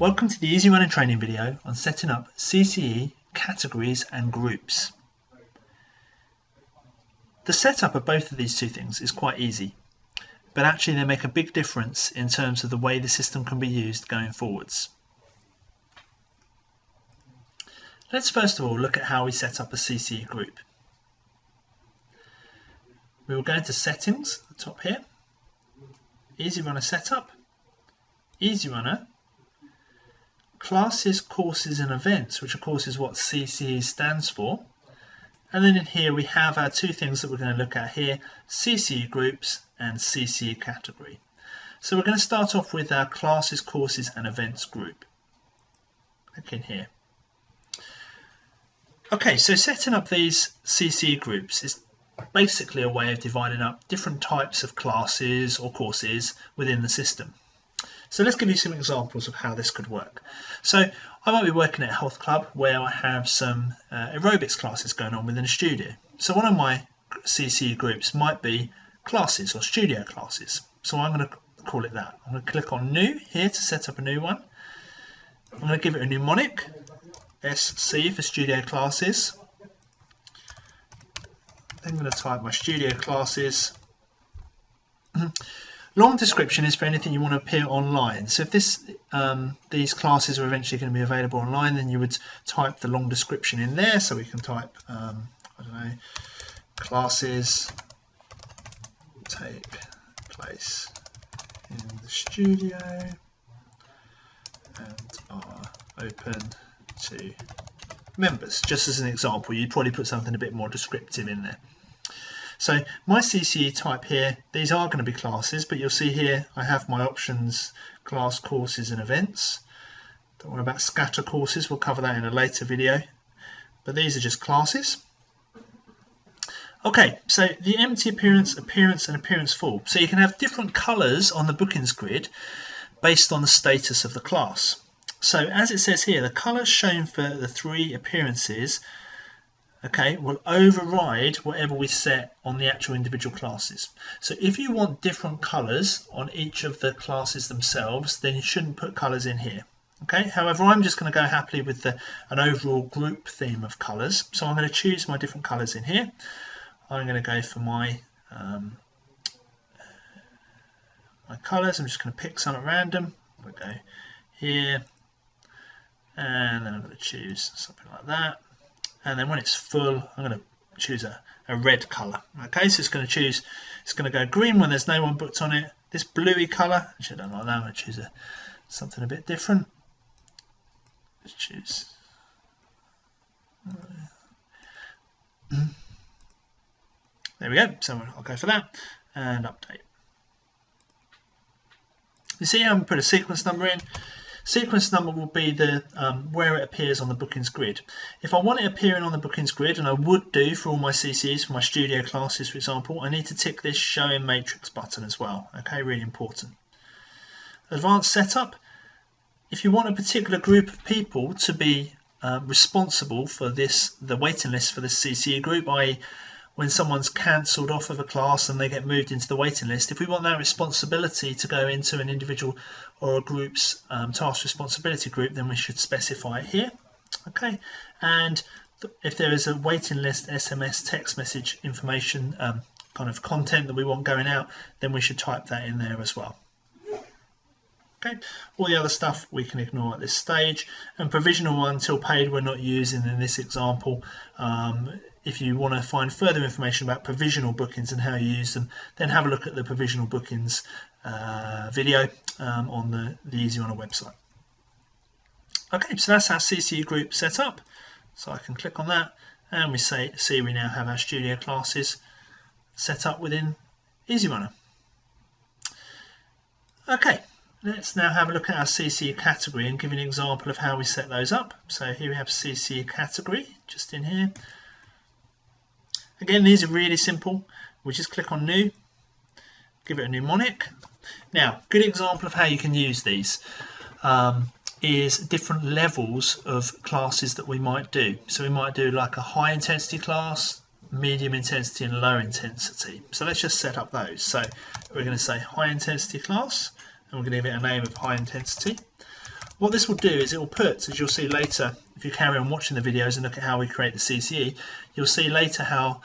Welcome to the Easy Runner training video on setting up CCE categories and groups. The setup of both of these two things is quite easy, but actually they make a big difference in terms of the way the system can be used going forwards. Let's first of all look at how we set up a CCE group. We will go into Settings at the top here, Easy Runner Setup, Easy Runner, Classes, Courses and Events, which of course is what CCE stands for. And then in here we have our two things that we're going to look at here, CCE Groups and CCE Category. So we're going to start off with our Classes, Courses and Events group. Click in here. Okay, so setting up these CCE groups is basically a way of dividing up different types of classes or courses within the system. So let's give you some examples of how this could work. So I might be working at a health club where I have some aerobics classes going on within a studio. So one of my CCE groups might be classes or studio classes. So I'm going to call it that. I'm going to click on New here to set up a new one. I'm going to give it a mnemonic, SC for studio classes. I'm going to type my studio classes. Long description is for anything you want to appear online. So if these classes are eventually going to be available online, then you would type the long description in there. So we can type, I don't know, classes take place in the studio and are open to members. Just as an example, you'd probably put something a bit more descriptive in there. So my CCE type here, these are going to be classes, but you'll see here I have my options, class, courses and events. Don't worry about scatter courses, we'll cover that in a later video. But these are just classes. Okay, so the empty appearance, appearance and appearance full. So you can have different colours on the bookings grid based on the status of the class. So as it says here, the colours shown for the three appearances will override whatever we set on the actual individual classes. So if you want different colours on each of the classes themselves, then you shouldn't put colours in here. Okay. However, I'm just going to go happily with an overall group theme of colours. So I'm going to choose my different colours in here. I'm going to go for my colours. I'm just going to pick some at random. We'll go here, and then I'm going to choose something like that. And then when it's full, I'm going to choose a red colour. Okay, so it's going to go green when there's no one booked on it. This bluey colour, actually I don't like that, I'm going to choose something a bit different. Let's choose. There we go, so I'll go for that and update. You see how I'm put a sequence number in. Sequence number will be the where it appears on the bookings grid. If I want it appearing on the bookings grid, and I would do for all my CCEs, for my studio classes for example, I need to tick this show in matrix button as well. Okay, really important. Advanced setup. If you want a particular group of people to be responsible for the waiting list for this CCE group, i.e. when someone's cancelled off of a class and they get moved into the waiting list, if we want that responsibility to go into an individual or a group's task responsibility group, then we should specify it here. Okay, and if there is a waiting list SMS text message information kind of content that we want going out, then we should type that in there as well. Okay, all the other stuff we can ignore at this stage, and provisional until paid we're not using in this example. If you want to find further information about provisional bookings and how you use them, then have a look at the provisional bookings video on the Easy Runner website. Okay, so that's our CCE group set up. So I can click on that and we see we now have our studio classes set up within Easy Runner. Okay, let's now have a look at our CCE category and give you an example of how we set those up. So here we have CCE category just in here. Again, these are really simple. We just click on New, give it a mnemonic. Now, good example of how you can use these is different levels of classes that we might do. So we might do like a high intensity class, medium intensity and low intensity. So let's just set up those. So we're going to say high intensity class, and we're going to give it a name of high intensity. What this will do is it will put, as you'll see later, if you carry on watching the videos and look at how we create the CCE, you'll see later how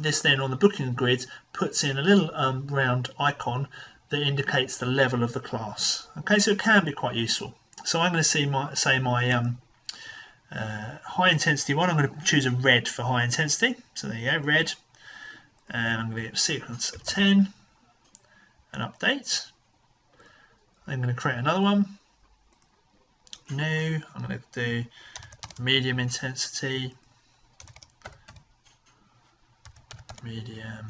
this then on the booking grid puts in a little round icon that indicates the level of the class. Okay, so it can be quite useful. So I'm going to say my high intensity one. I'm going to choose a red for high intensity. So there you go, red. And I'm going to get a sequence of 10 and update. I'm going to create another one. New. I'm going to do medium intensity. Medium.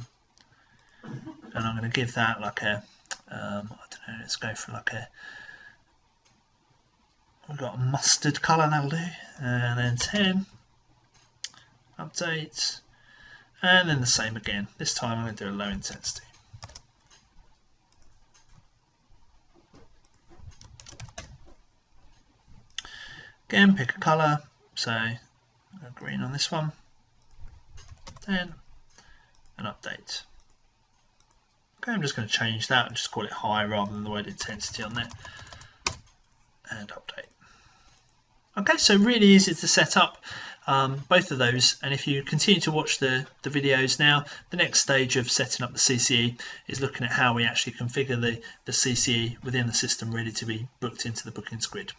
And I'm going to give that like a, I don't know, let's go for like a, we've got a mustard colour, that'll do. And then 10. Update. And then the same again. This time I'm going to do a low intensity. Again, pick a colour. So green on this one. 10. And update. Okay, I'm just going to change that and just call it high rather than the word intensity on there. And update. Okay, so really easy to set up both of those, and if you continue to watch the videos now, the next stage of setting up the CCE is looking at how we actually configure the CCE within the system ready to be booked into the bookings grid.